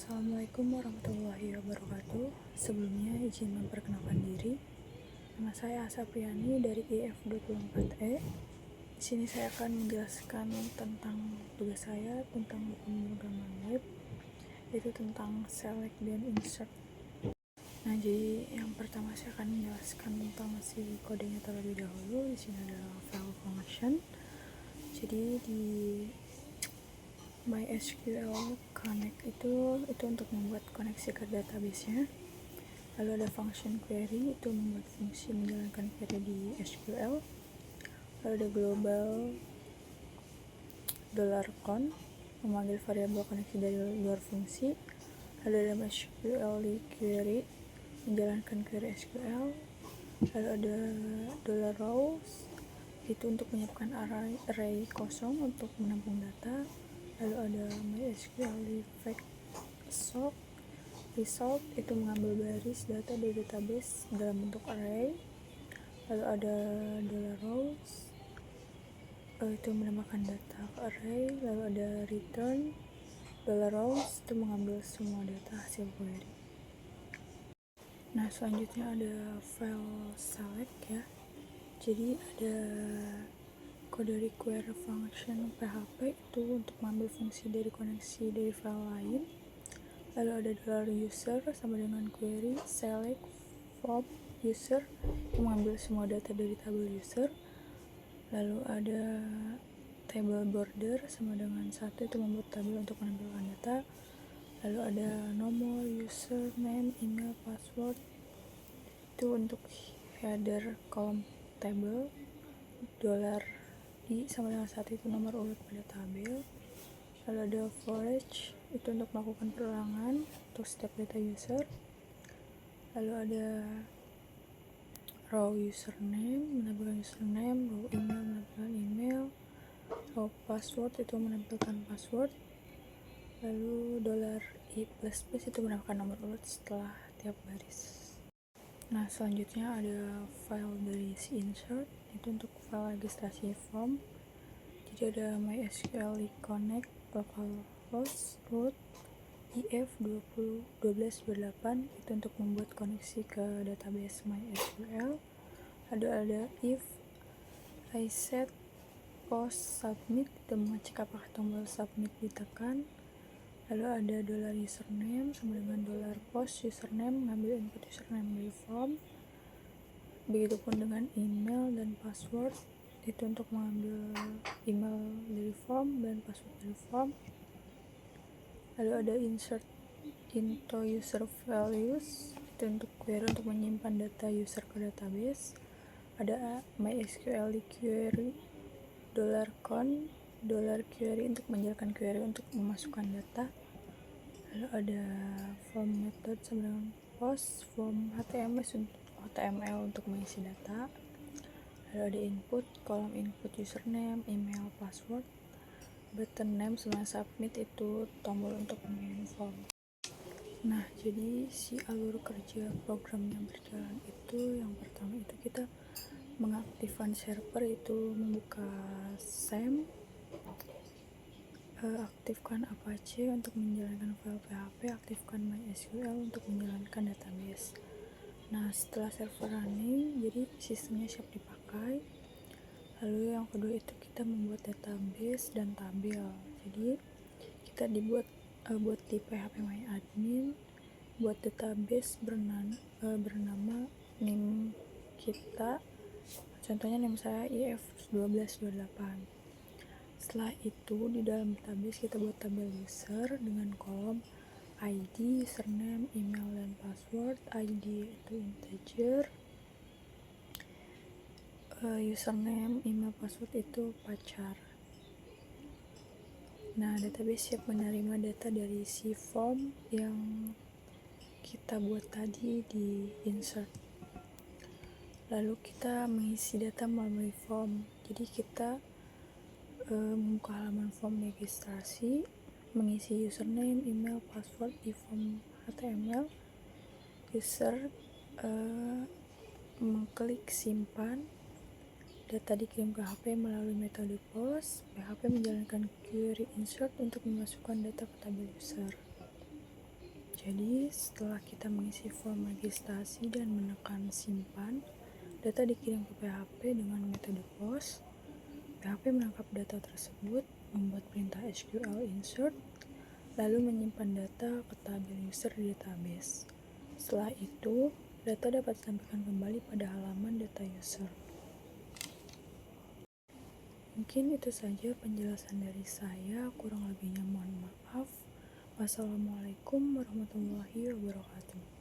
Assalamualaikum warahmatullahi wabarakatuh. Sebelumnya izin memperkenalkan diri. Nama saya Asapriani dari IF24E. Di sini saya akan menjelaskan tentang tugas saya tentang pemrograman web, yaitu tentang select dan insert. Nah, jadi yang pertama saya akan menjelaskan tentang si kodenya terlebih dahulu. Di sini adalah file function. Jadi di MySQL Connect itu untuk membuat koneksi ke database-nya. Lalu ada function query, itu membuat fungsi menjalankan query di SQL. Lalu ada global $con, memanggil variabel koneksi dari luar fungsi. Lalu ada MySQL query, menjalankan query SQL. Lalu ada $rows, itu untuk menyiapkan array kosong untuk menampung data. Lalu ada MySQL result, itu mengambil baris data dari database dalam bentuk array. Lalu ada $rows, itu menambahkan data ke array. Lalu ada return $rows, itu mengambil semua data hasil query. Nah, selanjutnya ada file select ya. Jadi ada kode require function PHP itu untuk mengambil fungsi dari koneksi dari file lain. Lalu ada $user sama dengan query select from user yang mengambil semua data dari tabel user. Lalu ada table border sama dengan 1, itu membuat tabel untuk menampilkan data. Lalu ada nomor, username, email, password, itu untuk header kolom table. $i sama dengan 1, itu nomor urut pada tabel. Lalu ada for each, itu untuk melakukan perulangan untuk setiap data user. Lalu ada row username, menampilkan username, row email, menampilkan email, row password, itu menampilkan password. Lalu $i++ itu menampilkan nomor urut setelah tiap baris. Nah, selanjutnya ada file dari si insert, itu untuk file registrasi form. Jadi ada MySQL Connect, localhost, root, if1228, itu untuk membuat koneksi ke database MySQL. Ada if I set post submit, itu mengecek apakah tombol submit ditekan. Lalu ada $username sama dengan $post username, mengambil input username dari form. Begitupun dengan email dan password, itu untuk mengambil email dari form dan password dari form. Lalu ada insert into user values, itu untuk query untuk menyimpan data user ke database. Ada MySQL query $con, $query untuk menjalankan query untuk memasukkan data. Lalu ada form method sama dengan post, form HTML untuk mengisi data. Lalu ada input, kolom input username, email, password. Button name sama submit, itu tombol untuk mengisi form. Nah, jadi si alur kerja program yang berjalan itu, yang pertama itu kita mengaktifkan server, itu membuka SAM, aktifkan Apache untuk menjalankan file PHP, aktifkan MySQL untuk menjalankan database. Nah, setelah server running, jadi sistemnya siap dipakai. Lalu yang kedua itu kita membuat database dan tabel. Jadi kita buat di PHP MyAdmin, buat database bernama name kita. Contohnya name saya IF1228. Setelah itu di dalam database kita buat tabel user dengan kolom ID, username, email, dan password. ID itu integer, username, email, password itu pacar. Nah, database siap menerima data dari si form yang kita buat tadi di insert. Lalu kita mengisi data melalui form. Jadi kita membuka halaman form registrasi, mengisi username, email, password di form HTML. User mengklik simpan, data dikirim ke HP melalui metode post. PHP menjalankan query insert untuk memasukkan data ke tabel user. Jadi, setelah kita mengisi form registrasi dan menekan simpan, data dikirim ke PHP dengan metode POST. PHP menangkap data tersebut, membuat perintah SQL insert, lalu menyimpan data ke tabel user di database. Setelah itu, data dapat ditampilkan kembali pada halaman data user. Mungkin itu saja penjelasan dari saya, kurang lebihnya mohon maaf. Wassalamualaikum warahmatullahi wabarakatuh.